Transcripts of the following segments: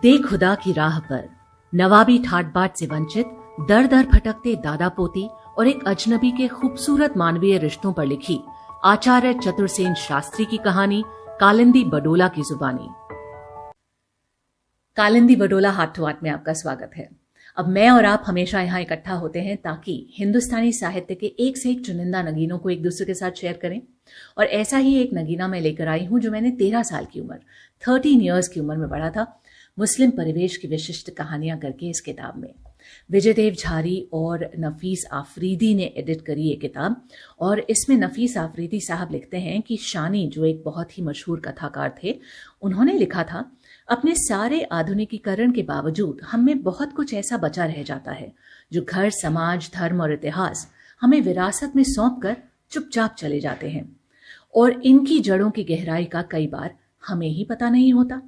दे खुदा की राह पर नवाबी ठाट बाट से वंचित दर दर भटकते दादा पोती और एक अजनबी के खूबसूरत मानवीय रिश्तों पर लिखी आचार्य चतुरसेन शास्त्री की कहानी कालिंदी बडोला की जुबानी। कालिंदी बडोला हाथ टू हाथ में आपका स्वागत है। अब मैं और आप हमेशा यहाँ इकट्ठा होते हैं ताकि हिंदुस्तानी साहित्य के एक से एक चुनिंदा नगीनों को एक दूसरे के साथ शेयर करें। और ऐसा ही एक नगीना मैं लेकर आई हूं जो मैंने 13 साल की उम्र 13 ईयर्स की उम्र में पढ़ा था। मुस्लिम परिवेश की विशिष्ट कहानियां करके इस किताब में विजयदेव झारी और नफीस आफरीदी ने एडिट करी ये किताब। और इसमें नफीस आफरीदी साहब लिखते हैं कि शानी जो एक बहुत ही मशहूर कथाकार थे, उन्होंने लिखा था, अपने सारे आधुनिकीकरण के बावजूद हम में बहुत कुछ ऐसा बचा रह जाता है जो घर, समाज, धर्म और इतिहास हमें विरासत में सौंप कर चुपचाप चले जाते हैं और इनकी जड़ों की गहराई का कई बार हमें ही पता नहीं होता।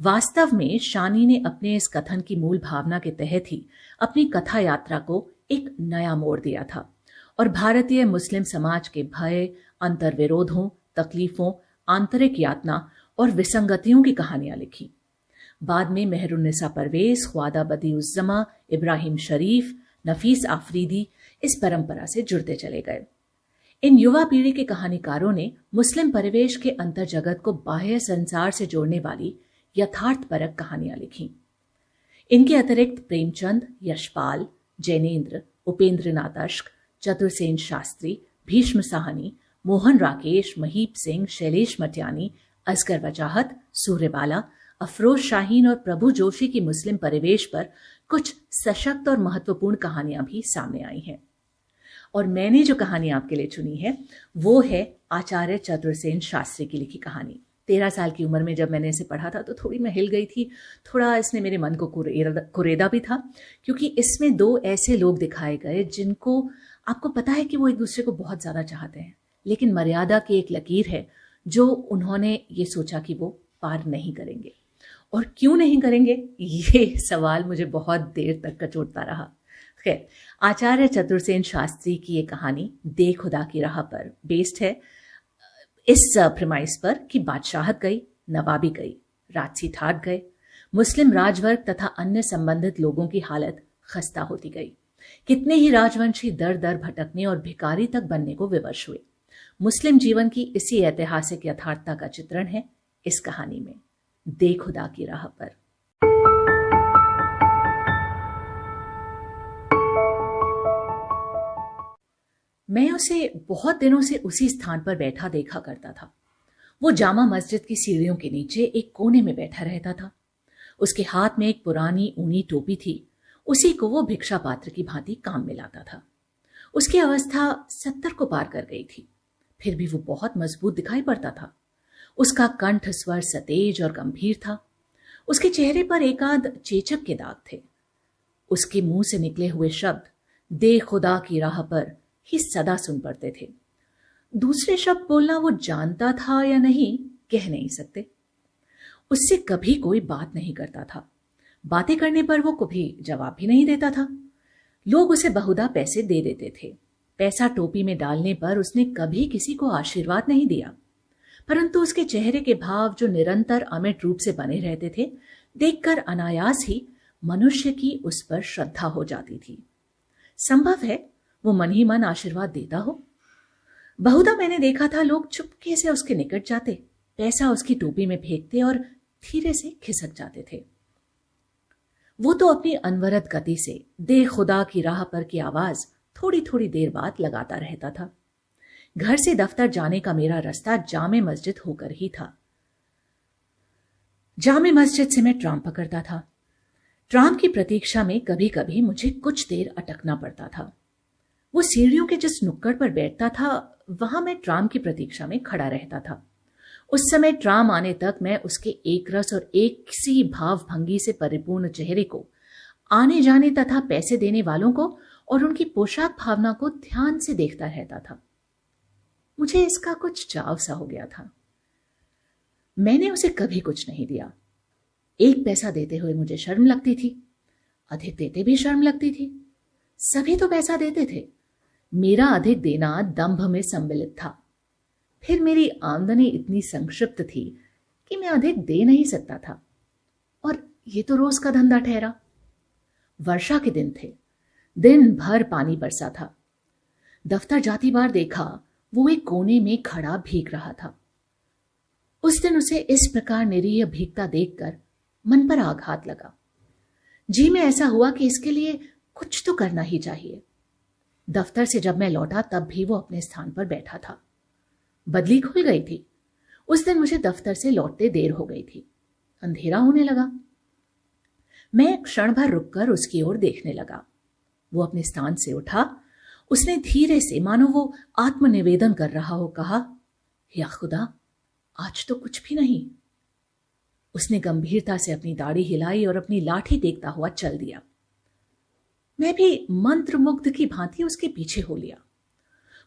वास्तव में शानी ने अपने इस कथन की मूल भावना के तहत ही अपनी कथा यात्रा को एक नया मोड़ दिया था और भारतीय मुस्लिम समाज के भय, अंतर्विरोधों, तकलीफों, आंतरिक यातना और विसंगतियों की कहानियां लिखी। बाद में मेहरुन्निसा परवेज, ख्वादा बदिउज्जमा, इब्राहिम शरीफ, नफीस आफरीदी इस परंपरा से जुड़ते चले गए। इन युवा पीढ़ी के कहानीकारों ने मुस्लिम परिवेश के अंतर जगत को बाह्य संसार से जोड़ने वाली यथार्थपरक कहानियां लिखी। इनके अतिरिक्त प्रेमचंद, यशपाल, जैनेन्द्र, उपेंद्र नाथ अश्क, चतुरसेन शास्त्री, भीष्म साहनी, मोहन राकेश, महीप सिंह, शैलेश मटियानी, असगर वजाहत, सूर्यबाला, अफरोज शाहीन और प्रभु जोशी की मुस्लिम परिवेश पर कुछ सशक्त और महत्वपूर्ण कहानियां भी सामने आई हैं। और मैंने जो कहानी आपके लिए चुनी है वो है आचार्य चतुरसेन शास्त्री की लिखी कहानी। 13 साल की उम्र में जब मैंने इसे पढ़ा था तो थोड़ी मैं हिल गई थी, थोड़ा इसने मेरे मन को कुरेदा भी था, क्योंकि इसमें दो ऐसे लोग दिखाए गए जिनको आपको पता है कि वो एक दूसरे को बहुत ज़्यादा चाहते हैं, लेकिन मर्यादा की एक लकीर है जो उन्होंने ये सोचा कि वो पार नहीं करेंगे। और क्यों नहीं करेंगे, ये सवाल मुझे बहुत देर तक कचोटता रहा। खैर, आचार्य चतुरसेन शास्त्री की ये कहानी दे खुदा की राह पर बेस्ड है इस प्रिमाइस पर कि बादशाहत गई, नवाबी गई, राजसी ठाट गए, मुस्लिम राजवर्ग तथा अन्य संबंधित लोगों की हालत खस्ता होती गई। कितने ही राजवंशी दर दर भटकने और भिखारी तक बनने को विवश हुए। मुस्लिम जीवन की इसी ऐतिहासिक यथार्थता का चित्रण है इस कहानी में, दे खुदा की राह पर। मैं उसे बहुत दिनों से उसी स्थान पर बैठा देखा करता था। वो जामा मस्जिद की सीढ़ियों के नीचे एक कोने में बैठा रहता था। उसके हाथ में एक पुरानी ऊनी टोपी थी, उसी को वो भिक्षा पात्र की भांति काम में लाता था। उसकी अवस्था 70 को पार कर गई थी, फिर भी वो बहुत मजबूत दिखाई पड़ता था। उसका कंठ स्वर सतेज और गंभीर था। उसके चेहरे पर एकाध चेचक के दाग थे। उसके मुंह से निकले हुए शब्द दे खुदा की राह पर ही सदा सुन पड़ते थे। दूसरे शब्द बोलना वो जानता था या नहीं, कह नहीं सकते। उससे कभी कोई बात नहीं करता था। बातें करने पर वो कभी जवाब भी नहीं देता था। लोग उसे बहुधा पैसे दे देते थे। पैसा टोपी में डालने पर उसने कभी किसी को आशीर्वाद नहीं दिया, परंतु उसके चेहरे के भाव जो निरंतर अमिट रूप से बने रहते थे, देखकर अनायास ही मनुष्य की उस पर श्रद्धा हो जाती थी। संभव है वो मन ही मन आशीर्वाद देता हो। बहुधा मैंने देखा था लोग चुपके से उसके निकट जाते, पैसा उसकी टोपी में फेंकते और धीरे से खिसक जाते थे। वो तो अपनी अनवरत गति से दे खुदा की राह पर की आवाज थोड़ी थोड़ी देर बाद लगाता रहता था। घर से दफ्तर जाने का मेरा रास्ता जामे मस्जिद होकर ही था। जामे मस्जिद से मैं ट्राम पकड़ता था। ट्राम की प्रतीक्षा में कभी कभी मुझे कुछ देर अटकना पड़ता था। वो सीढ़ियों के जिस नुक्कड़ पर बैठता था, वहां मैं ट्राम की प्रतीक्षा में खड़ा रहता था। उस समय ट्राम आने तक मैं उसके एक रस और एक सी भाव भंगी से परिपूर्ण चेहरे को, आने जाने तथा पैसे देने वालों को और उनकी पोशाक भावना को ध्यान से देखता रहता था। मुझे इसका कुछ चाव सा हो गया था। मैंने उसे कभी कुछ नहीं दिया। 1 पैसा देते हुए मुझे शर्म लगती थी, अधिक देते भी शर्म लगती थी। सभी तो पैसा देते थे, मेरा अधिक देना दंभ में सम्मिलित था। फिर मेरी आमदनी इतनी संक्षिप्त थी कि मैं अधिक दे नहीं सकता था। और ये तो रोज का धंधा ठहरा। वर्षा के दिन थे, दिन भर पानी बरसा था। दफ्तर जाती बार देखा वो एक कोने में खड़ा भीग रहा था। उस दिन उसे इस प्रकार निरीह भीगता देखकर मन पर आघात लगा। जी में ऐसा हुआ कि इसके लिए कुछ तो करना ही चाहिए। दफ्तर से जब मैं लौटा तब भी वो अपने स्थान पर बैठा था। बदली खुल गई थी। उस दिन मुझे दफ्तर से लौटते देर हो गई थी। अंधेरा होने लगा। मैं एक क्षण भर रुककर उसकी ओर देखने लगा। वो अपने स्थान से उठा। उसने धीरे से, मानो वो आत्मनिवेदन कर रहा हो, कहा, या खुदा, आज तो कुछ भी नहीं। उसने गंभीरता से अपनी दाढ़ी हिलाई और अपनी लाठी देखता हुआ चल दिया। मैं भी मंत्रमुग्ध की भांति उसके पीछे हो लिया।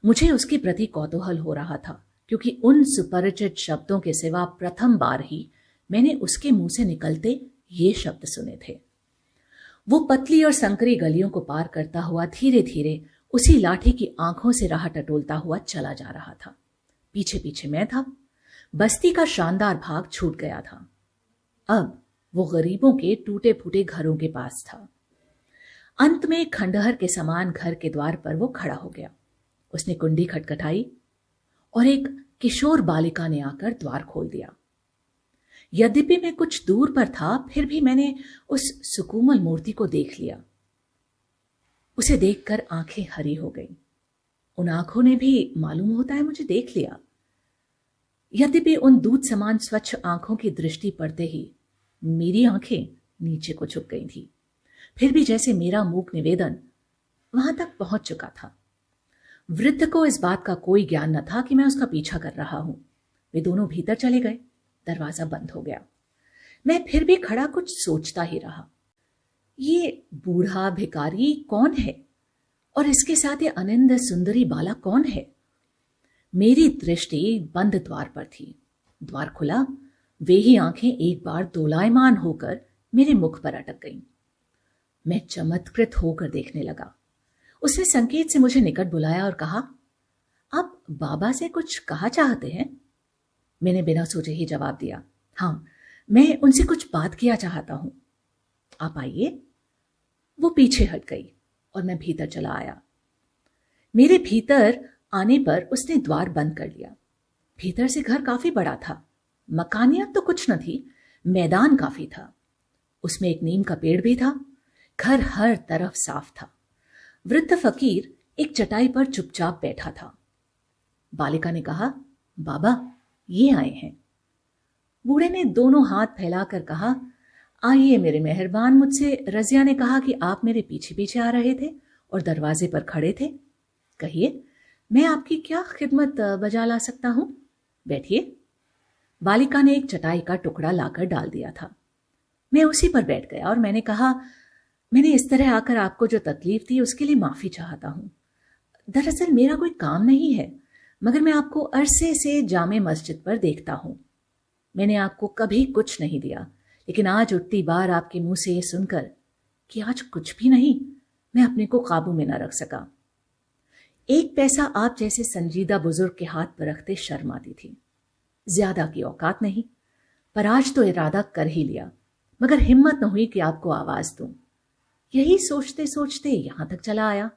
मुझे उसके प्रति कौतूहल हो रहा था, क्योंकि उन सुपरिचित शब्दों के सिवा प्रथम बार ही मैंने उसके मुंह से निकलते ये शब्द सुने थे। वो पतली और संकरी गलियों को पार करता हुआ धीरे धीरे उसी लाठी की आंखों से राह टटोलता हुआ चला जा रहा था। पीछे पीछे मैं था। बस्ती का शानदार भाग छूट गया था। अब वो गरीबों के टूटे फूटे घरों के पास था। अंत में खंडहर के समान घर के द्वार पर वो खड़ा हो गया। उसने कुंडी खटखटाई और एक किशोर बालिका ने आकर द्वार खोल दिया। यद्यपि मैं कुछ दूर पर था, फिर भी मैंने उस सुकोमल मूर्ति को देख लिया। उसे देखकर आंखें हरी हो गईं। उन आंखों ने भी मालूम होता है मुझे देख लिया। यद्यपि उन दूध समान स्वच्छ आंखों की दृष्टि पड़ते ही मेरी आंखें नीचे को झुक गई थी। फिर भी जैसे मेरा मूक निवेदन वहां तक पहुंच चुका था। वृद्ध को इस बात का कोई ज्ञान न था कि मैं उसका पीछा कर रहा हूं। वे दोनों भीतर चले गए। दरवाजा बंद हो गया। मैं फिर भी खड़ा कुछ सोचता ही रहा। ये बूढ़ा भिखारी कौन है और इसके साथ ये अनिंद सुंदरी बाला कौन है? मेरी दृष्टि बंद द्वार पर थी। द्वार खुला। वे ही आंखें एक बार दोलायमान होकर मेरे मुख पर अटक गईं। मैं चमत्कृत होकर देखने लगा। उसने संकेत से मुझे निकट बुलाया और कहा, आप बाबा से कुछ कहा चाहते हैं? मैंने बिना सोचे ही जवाब दिया, हाँ, मैं उनसे कुछ बात किया चाहता हूं। आप आइए। वो पीछे हट गई और मैं भीतर चला आया। मेरे भीतर आने पर उसने द्वार बंद कर लिया। भीतर से घर काफी बड़ा था। मकानियत तो कुछ न थी, मैदान काफी था। उसमें एक नीम का पेड़ भी था। घर हर तरफ साफ था। वृद्ध फकीर एक चटाई पर चुपचाप बैठा था। बालिका ने कहा, बाबा, ये आए हैं। बूढ़े ने दोनों हाथ फैलाकर कहा, आइए मेरे मेहरबान। मुझसे रजिया ने कहा कि आप मेरे पीछे पीछे आ रहे थे और दरवाजे पर खड़े थे। कहिए, मैं आपकी क्या खिदमत बजा ला सकता हूं? बैठिए। बालिका ने एक चटाई का टुकड़ा लाकर डाल दिया था। मैं उसी पर बैठ गया और मैंने कहा, मैंने इस तरह आकर आपको जो तकलीफ दी उसके लिए माफी चाहता हूं। दरअसल मेरा कोई काम नहीं है, मगर मैं आपको अरसे से जामे मस्जिद पर देखता हूं। मैंने आपको कभी कुछ नहीं दिया, लेकिन आज उठती बार आपके मुंह से ये सुनकर कि आज कुछ भी नहीं, मैं अपने को काबू में न रख सका। एक पैसा आप जैसे संजीदा बुजुर्ग के हाथ पर रखते शर्म आती थी। ज्यादा की औकात नहीं, पर आज तो इरादा कर ही लिया, मगर हिम्मत न हुई कि आपको आवाज दूं। यही सोचते सोचते यहां तक चला आया।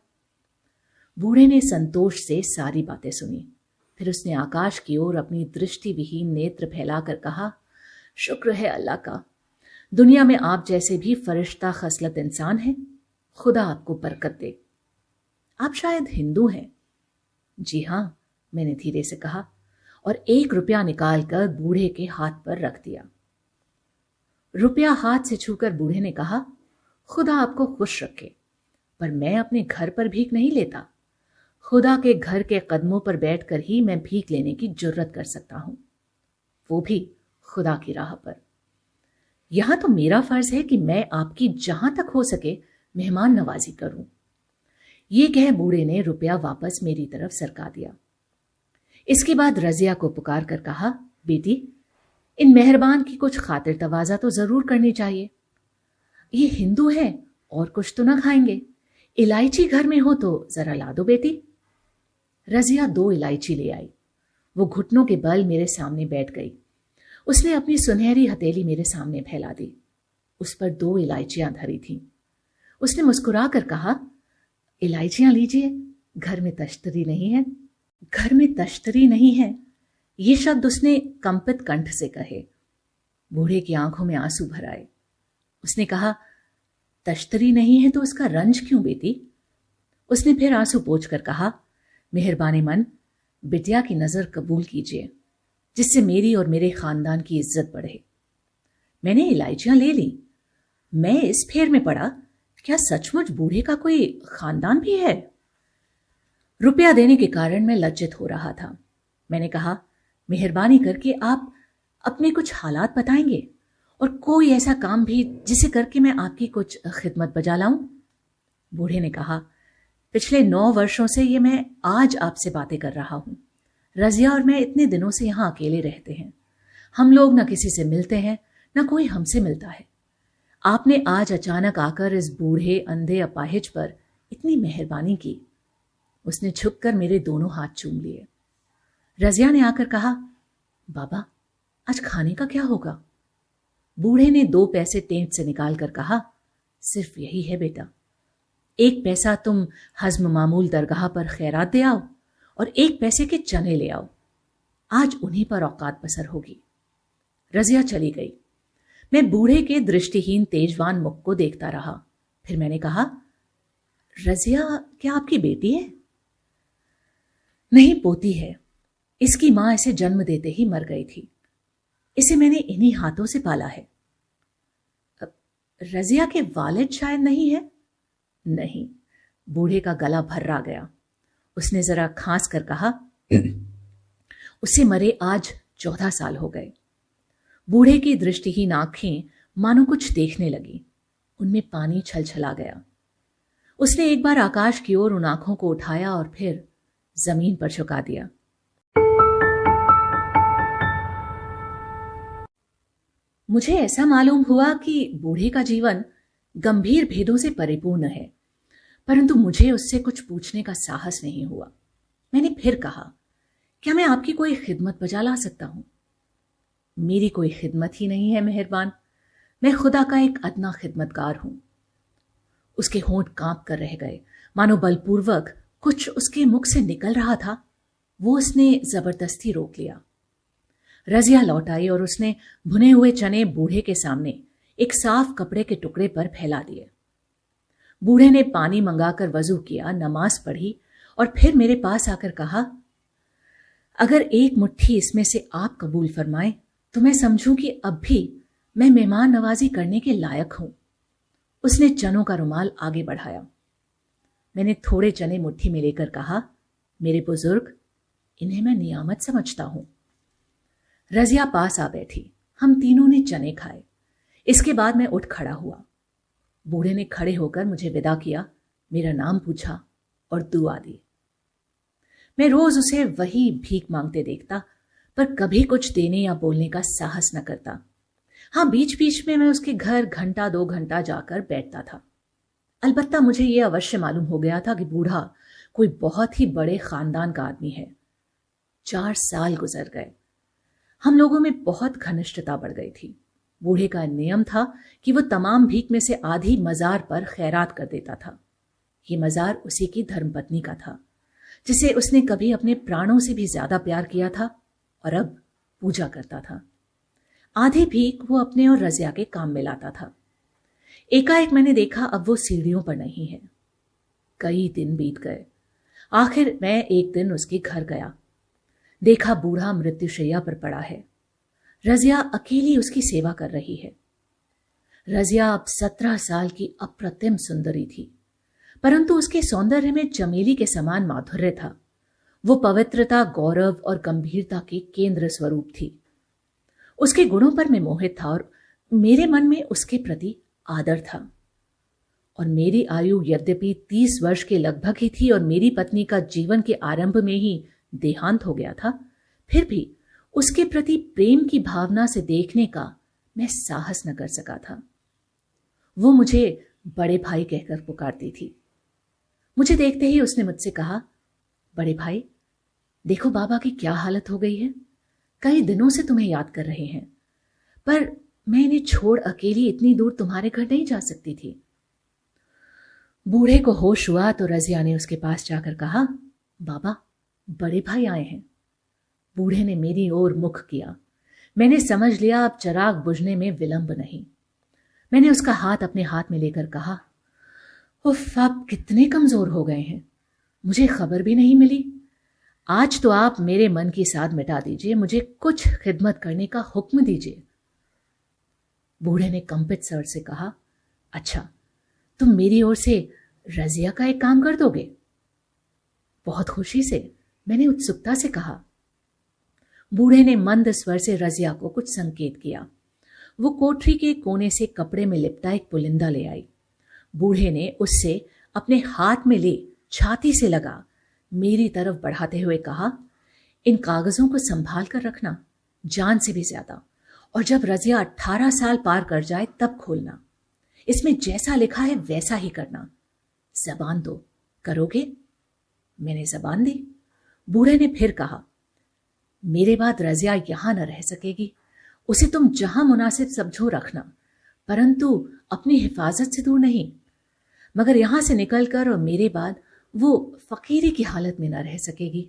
बूढ़े ने संतोष से सारी बातें सुनी। फिर उसने आकाश की ओर अपनी दृष्टि विहीन नेत्र फैलाकर कहा, शुक्र है अल्लाह का, दुनिया में आप जैसे भी फरिश्ता खसलत इंसान हैं। खुदा आपको बरकत दे। आप शायद हिंदू हैं? जी हां, मैंने धीरे से कहा और 1 रुपया निकालकर बूढ़े के हाथ पर रख दिया। रुपया हाथ से छूकर बूढ़े ने कहा, खुदा आपको खुश रखे, पर मैं अपने घर पर भीख नहीं लेता। खुदा के घर के कदमों पर बैठकर ही मैं भीख लेने की जुर्रत कर सकता हूं, वो भी खुदा की राह पर। यहां तो मेरा फर्ज है कि मैं आपकी जहां तक हो सके मेहमान नवाजी करूं। ये कह बूढ़े ने रुपया वापस मेरी तरफ सरका दिया। इसके बाद रजिया को पुकार कर कहा, बेटी, इन मेहरबान की कुछ खातिर तवाजा तो जरूर करनी चाहिए। ये हिंदू है और कुछ तो ना खाएंगे। इलायची घर में हो तो जरा ला दो बेटी। रजिया 2 इलायची ले आई। वो घुटनों के बल मेरे सामने बैठ गई। उसने अपनी सुनहरी हथेली मेरे सामने फैला दी। उस पर 2 इलायचियां धरी थीं। उसने मुस्कुरा कर कहा, इलायचियां लीजिए, घर में तश्तरी नहीं है। घर में तश्तरी नहीं है, ये शब्द उसने कंपित कंठ से कहे। बूढ़े की आंखों में आंसू भर आए। उसने कहा, तश्तरी नहीं है तो उसका रंज क्यों बेटी? उसने फिर आंसू पोंछ कर कहा, मेहरबानी मन, बिटिया की नजर कबूल कीजिए, जिससे मेरी और मेरे खानदान की इज्जत बढ़े। मैंने इलायचियां ले ली। मैं इस फेर में पड़ा, क्या सचमुच बूढ़े का कोई खानदान भी है? रुपया देने के कारण मैं लज्जित हो रहा था। मैंने कहा, मेहरबानी करके आप अपने कुछ हालात बताएंगे और कोई ऐसा काम भी जिसे करके मैं आपकी कुछ खिदमत बजा लाऊं। बूढ़े ने कहा, पिछले 9 वर्षों से ये मैं आज आपसे बातें कर रहा हूं। रजिया और मैं इतने दिनों से यहां अकेले रहते हैं। हम लोग न किसी से मिलते हैं, न कोई हमसे मिलता है। आपने आज अचानक आकर इस बूढ़े अंधे अपाहिज पर इतनी मेहरबानी की। उसने झुककर मेरे दोनों हाथ चूम लिए। रजिया ने आकर कहा, बाबा, आज खाने का क्या होगा? बूढ़े ने 2 पैसे टेंट से निकाल कर कहा, सिर्फ यही है बेटा। 1 पैसा तुम हज्म मामूल दरगाह पर खैरात दे आओ और 1 पैसे के चने ले आओ। आज उन्हीं पर औकात बसर होगी। रजिया चली गई। मैं बूढ़े के दृष्टिहीन तेजवान मुख को देखता रहा। फिर मैंने कहा, रजिया क्या आपकी बेटी है? नहीं, पोती है। इसकी मां इसे जन्म देते ही मर गई थी। इसे मैंने इन्हीं हाथों से पाला है। रजिया के वालिद शायद नहीं है? नहीं। बूढ़े का गला भर्रा गया। उसने जरा खांस कर कहा, उसे मरे आज 14 साल हो गए। बूढ़े की दृष्टिहीन आंखें मानो कुछ देखने लगी। उनमें पानी छलछला गया। उसने एक बार आकाश की ओर उन आंखों को उठाया और फिर जमीन पर झुका दिया। मुझे ऐसा मालूम हुआ कि बूढ़े का जीवन गंभीर भेदों से परिपूर्ण है, परंतु मुझे उससे कुछ पूछने का साहस नहीं हुआ। मैंने फिर कहा, क्या मैं आपकी कोई खिदमत बजा ला सकता हूं? मेरी कोई खिदमत ही नहीं है मेहरबान। मैं खुदा का एक अदना खिदमतगार हूं। उसके होंठ कांप कर रह गए, मानो बलपूर्वक कुछ उसके मुख से निकल रहा था। वो उसने जबरदस्ती रोक लिया। रजिया लौट आई और उसने भुने हुए चने बूढ़े के सामने एक साफ कपड़े के टुकड़े पर फैला दिए। बूढ़े ने पानी मंगाकर वजू किया, नमाज पढ़ी और फिर मेरे पास आकर कहा, अगर 1 मुट्ठी इसमें से आप कबूल फरमाएं तो मैं समझूं कि अब भी मैं मेहमान नवाजी करने के लायक हूं। उसने चनों का रुमाल आगे बढ़ाया। मैंने थोड़े चने मुट्ठी में लेकर कहा, मेरे बुजुर्ग, इन्हें मैं नियामत समझता हूं। रजिया पास आ बैठी। हम तीनों ने चने खाए। इसके बाद मैं उठ खड़ा हुआ। बूढ़े ने खड़े होकर मुझे विदा किया, मेरा नाम पूछा और दुआ दी। मैं रोज उसे वही भीख मांगते देखता, पर कभी कुछ देने या बोलने का साहस न करता। हाँ, बीच बीच में मैं उसके घर घंटा 2 घंटा जाकर बैठता था। अलबत्ता मुझे यह अवश्य मालूम हो गया था कि बूढ़ा कोई बहुत ही बड़े खानदान का आदमी है। 4 साल गुजर गए। हम लोगों में बहुत घनिष्ठता बढ़ गई थी। बूढ़े का नियम था कि वह तमाम भीख में से आधी मजार पर खैरात कर देता था। ये मजार उसी की धर्मपत्नी का था, जिसे उसने कभी अपने प्राणों से भी ज्यादा प्यार किया था और अब पूजा करता था। आधी भीख वो अपने और रजिया के काम में लाता था। एकाएक मैंने देखा अब वो सीढ़ियों पर नहीं है। कई दिन बीत गए। आखिर मैं एक दिन उसके घर गया। देखा बूढ़ा मृत्युशैया पर पड़ा है। रजिया अकेली उसकी सेवा कर रही है। रजिया अब 17 साल की अप्रतिम सुंदरी थी, परंतु उसके सौंदर्य में चमेली के समान माधुर्य था। वो पवित्रता, गौरव और गंभीरता के केंद्र स्वरूप थी। उसके गुणों पर मैं मोहित था और मेरे मन में उसके प्रति आदर था। और मेरी आयु यद्यपि 30 वर्ष के लगभग ही थी और मेरी पत्नी का जीवन के आरंभ में ही देहांत हो गया था, फिर भी उसके प्रति प्रेम की भावना से देखने का मैं साहस न कर सका था। वो मुझे बड़े भाई कहकर पुकारती थी। मुझे देखते ही उसने मुझसे कहा, बड़े भाई, देखो बाबा की क्या हालत हो गई है। कई दिनों से तुम्हें याद कर रहे हैं, पर मैं इन्हें छोड़ अकेली इतनी दूर तुम्हारे घर नहीं जा सकती थी। बूढ़े को होश हुआ तो रजिया ने उसके पास जाकर कहा, बाबा, बड़े भाई आए हैं। बूढ़े ने मेरी ओर मुख किया। मैंने समझ लिया अब चिराग बुझने में विलंब नहीं। मैंने उसका हाथ अपने हाथ में लेकर कहा, उफ, आप कितने कमजोर हो गए हैं, मुझे खबर भी नहीं मिली। आज तो आप मेरे मन की साध मिटा दीजिए, मुझे कुछ खिदमत करने का हुक्म दीजिए। बूढ़े ने कंपित स्वर से कहा, अच्छा, तुम मेरी ओर से रजिया का एक काम कर दोगे? बहुत खुशी से, मैंने उत्सुकता से कहा। बूढ़े ने मंद स्वर से रजिया को कुछ संकेत किया। वो कोठरी के कोने से कपड़े में लिपटा एक पुलिंदा ले आई। बूढ़े ने उससे अपने हाथ में ले छाती से लगा मेरी तरफ बढ़ाते हुए कहा, इन कागजों को संभाल कर रखना, जान से भी ज्यादा, और जब रजिया 18 साल पार कर जाए तब खोलना। इसमें जैसा लिखा है वैसा ही करना। जबान दो, करोगे? मैंने जबान दी। बूढ़े ने फिर कहा, मेरे बाद रजिया यहां न रह सकेगी, उसे तुम जहां मुनासिब समझो रखना, परंतु अपनी हिफाजत से दूर नहीं। मगर यहां से निकलकर और मेरे बाद वो फकीरी की हालत में न रह सकेगी।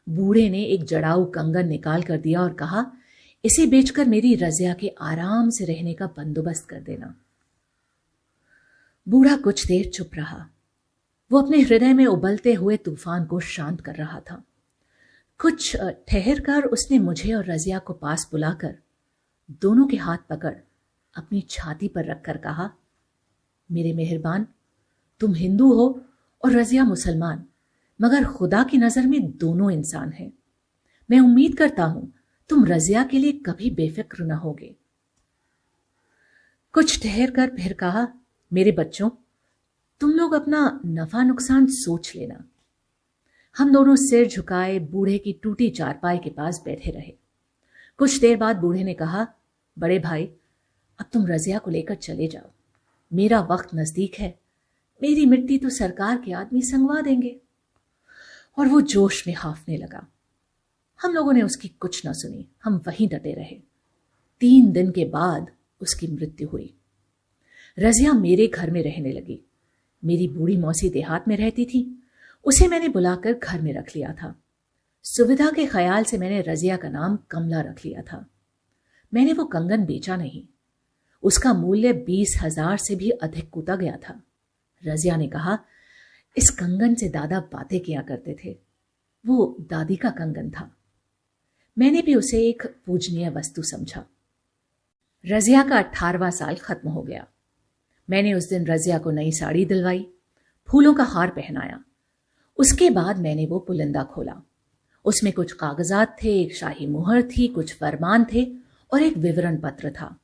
बूढ़े ने एक जड़ाऊ कंगन निकाल कर दिया और कहा, इसे बेचकर मेरी रजिया के आराम से रहने का बंदोबस्त कर देना। बूढ़ा कुछ देर चुप रहा। वो अपने हृदय में उबलते हुए तूफान को शांत कर रहा था। कुछ ठहर कर उसने मुझे और रजिया को पास बुलाकर दोनों के हाथ पकड़ अपनी छाती पर रखकर कहा, मेरे मेहरबान, तुम हिंदू हो और रजिया मुसलमान, मगर खुदा की नजर में दोनों इंसान हैं। मैं उम्मीद करता हूं तुम रजिया के लिए कभी बेफिक्र न होगे। कुछ ठहर कर फिर कहा, मेरे बच्चों, तुम लोग अपना नफा नुकसान सोच लेना। हम दोनों सिर झुकाए बूढ़े की टूटी चारपाई के पास बैठे रहे। कुछ देर बाद बूढ़े ने कहा, बड़े भाई, अब तुम रजिया को लेकर चले जाओ, मेरा वक्त नजदीक है, मेरी मिट्टी तो सरकार के आदमी संगवा देंगे। और वो जोश में हाफने लगा। हम लोगों ने उसकी कुछ न सुनी, हम वहीं डटे रहे। 3 दिन के बाद उसकी मृत्यु हुई। रजिया मेरे घर में रहने लगी। मेरी बूढ़ी मौसी देहात में रहती थी, उसे मैंने बुलाकर घर में रख लिया था। सुविधा के ख्याल से मैंने रजिया का नाम कमला रख लिया था। मैंने वो कंगन बेचा नहीं, उसका मूल्य 20,000 से भी अधिक कूदा गया था। रजिया ने कहा, इस कंगन से दादा बातें किया करते थे, वो दादी का कंगन था। मैंने भी उसे एक पूजनीय वस्तु समझा। रजिया का 18वां साल खत्म हो गया। मैंने उस दिन रजिया को नई साड़ी दिलवाई, फूलों का हार पहनाया। उसके बाद मैंने वो पुलिंदा खोला। उसमें कुछ कागजात थे, एक शाही मुहर थी, कुछ फरमान थे और एक विवरण पत्र था।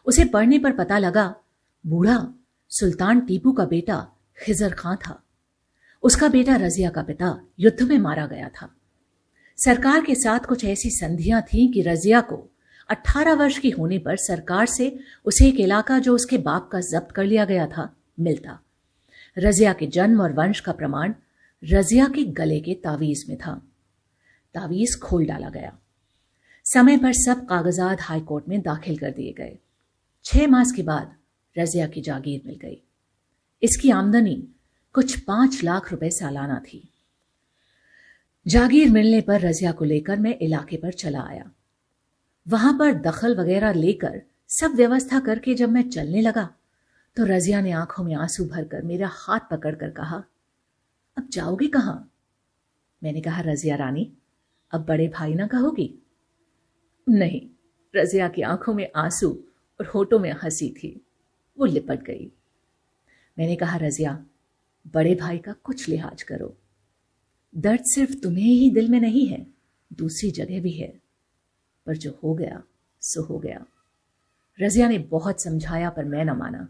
उसे पढ़ने पर पता लगा बूढ़ा सुल्तान टीपू का बेटा खिजर खां था। उसका बेटा रजिया का पिता युद्ध में मारा गया था। सरकार के साथ कुछ ऐसी संधियां थीं कि रजिया को 18 वर्ष की होने पर सरकार से उसे एक इलाका जो उसके बाप का जब्त कर लिया गया था मिलता। रजिया के जन्म और वंश का प्रमाण रजिया के गले के तावीज में था। तावीज खोल डाला गया। समय पर सब कागजात हाईकोर्ट में दाखिल कर दिए गए। 6 मास के बाद रजिया की जागीर मिल गई। इसकी आमदनी कुछ 5 लाख रुपए सालाना थी। जागीर मिलने पर रजिया को लेकर मैं इलाके पर चला आया। वहां पर दखल वगैरह लेकर सब व्यवस्था करके जब मैं चलने लगा तो रजिया ने आंखों में आंसू भरकर मेरा हाथ पकड़कर कहा, अब जाओगे कहां? मैंने कहा, रजिया रानी, अब बड़े भाई ना कहोगी? नहीं। रजिया की आंखों में आंसू और होठों में हंसी थी। वो लिपट गई। मैंने कहा, रजिया, बड़े भाई का कुछ लिहाज करो। दर्द सिर्फ तुम्हें ही दिल में नहीं है, दूसरी जगह भी है, पर जो हो गया सो हो गया। रजिया ने बहुत समझाया पर मैं न माना।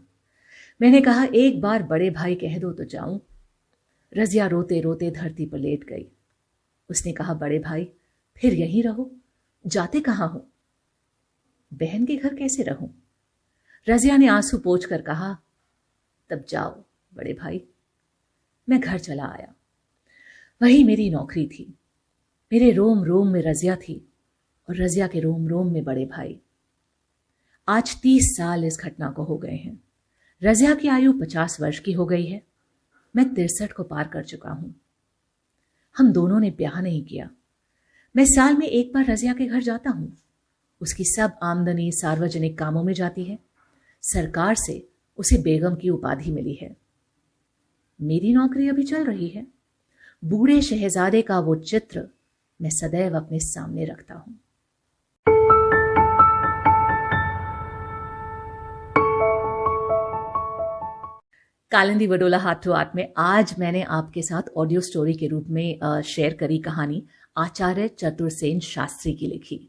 मैंने कहा, एक बार बड़े भाई कह दो तो जाऊं। रजिया रोते रोते धरती पर लेट गई। उसने कहा, बड़े भाई, फिर यहीं रहो, जाते कहां हो? बहन के घर कैसे रहूं? रजिया ने आंसू पोंछ कर कहा, तब जाओ बड़े भाई। मैं घर चला आया। वही मेरी नौकरी थी। मेरे रोम रोम में रजिया थी और रजिया के रोम रोम में बड़े भाई। आज 30 साल इस घटना को हो गए हैं। रजिया की आयु 50 वर्ष की हो गई है। मैं 63 को पार कर चुका हूं। हम दोनों ने ब्याह नहीं किया। मैं साल में एक बार रजिया के घर जाता हूं। उसकी सब आमदनी सार्वजनिक कामों में जाती है। सरकार से उसे बेगम की उपाधि मिली है। मेरी नौकरी अभी चल रही है। बूढ़े शहजादे का वो चित्र मैं सदैव अपने सामने रखता हूं। कालिंदी बडोला हाथ टू हाथ में आज मैंने आपके साथ ऑडियो स्टोरी के रूप में शेयर करी कहानी आचार्य चतुर्सेन शास्त्री की लिखी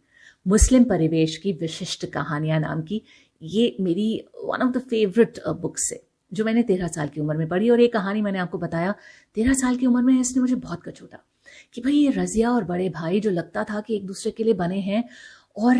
मुस्लिम परिवेश की विशिष्ट कहानियां नाम की। ये मेरी one of the favourite books है जो मैंने 13 साल की उम्र में पढ़ी। और ये कहानी मैंने आपको बताया 13 साल की उम्र में इसने मुझे बहुत कचोटा कि भाई ये रजिया और बड़े भाई जो लगता था कि एक दूसरे के लिए बने हैं और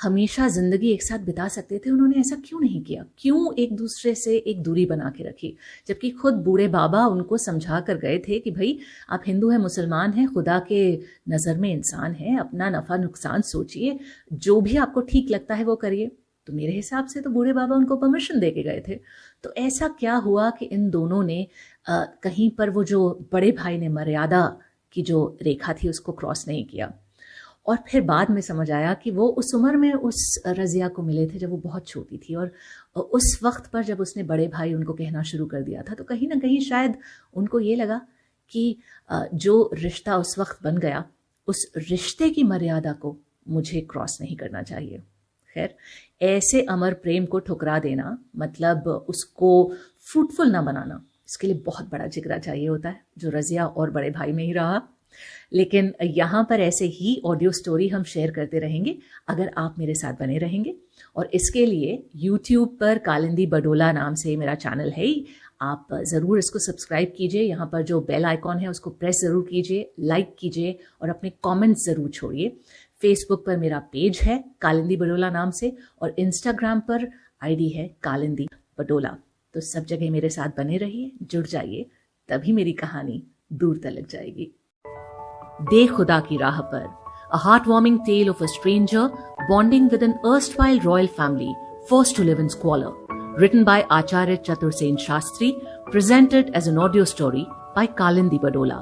हमेशा जिंदगी एक साथ बिता सकते थे, उन्होंने ऐसा क्यों नहीं किया? क्यों एक दूसरे से एक दूरी बना के रखी? जबकि खुद बूढ़े बाबा उनको समझा कर गए थे कि भाई आप हिंदू हैं, मुसलमान हैं, खुदा के नज़र में इंसान हैं, अपना नफ़ा नुकसान सोचिए, जो भी आपको ठीक लगता है वो करिए। तो मेरे हिसाब से तो बूढ़े बाबा उनको परमिशन दे के गए थे। तो ऐसा क्या हुआ कि इन दोनों ने कहीं पर वो जो बड़े भाई ने मर्यादा की जो रेखा थी उसको क्रॉस नहीं किया। और फिर बाद में समझ आया कि वो उस उम्र में उस रजिया को मिले थे जब वो बहुत छोटी थी। और उस वक्त पर जब उसने बड़े भाई उनको कहना शुरू कर दिया था तो कहीं ना कहीं शायद उनको ये लगा कि जो रिश्ता उस वक्त बन गया उस रिश्ते की मर्यादा को मुझे क्रॉस नहीं करना चाहिए। खैर, ऐसे अमर प्रेम को ठुकरा देना मतलब उसको फ्रूटफुल ना बनाना, इसके लिए बहुत बड़ा जिगरा चाहिए होता है जो रजिया और बड़े भाई में ही रहा। लेकिन यहाँ पर ऐसे ही ऑडियो स्टोरी हम शेयर करते रहेंगे अगर आप मेरे साथ बने रहेंगे। और इसके लिए YouTube पर कालिंदी बडोला नाम से मेरा चैनल है ही, आप ज़रूर इसको सब्सक्राइब कीजिए। यहाँ पर जो बेल आइकॉन है उसको प्रेस ज़रूर कीजिए, लाइक कीजिए और अपने कमेंट्स ज़रूर छोड़िए। फेसबुक पर मेरा पेज है कालिंदी बडोला नाम से और इंस्टाग्राम पर ID है कालिंदी बडोला। तो सब जगह मेरे साथ बने रहिए, जुड़ जाइए, तभी मेरी कहानी दूर तलक जाएगी। दे खुदा की राह पर, a heartwarming tale of a stranger bonding with an erstwhile royal family forced to live in squalor, written by Acharya Chatursen Shastri, presented as an audio story by Kalindi Badola.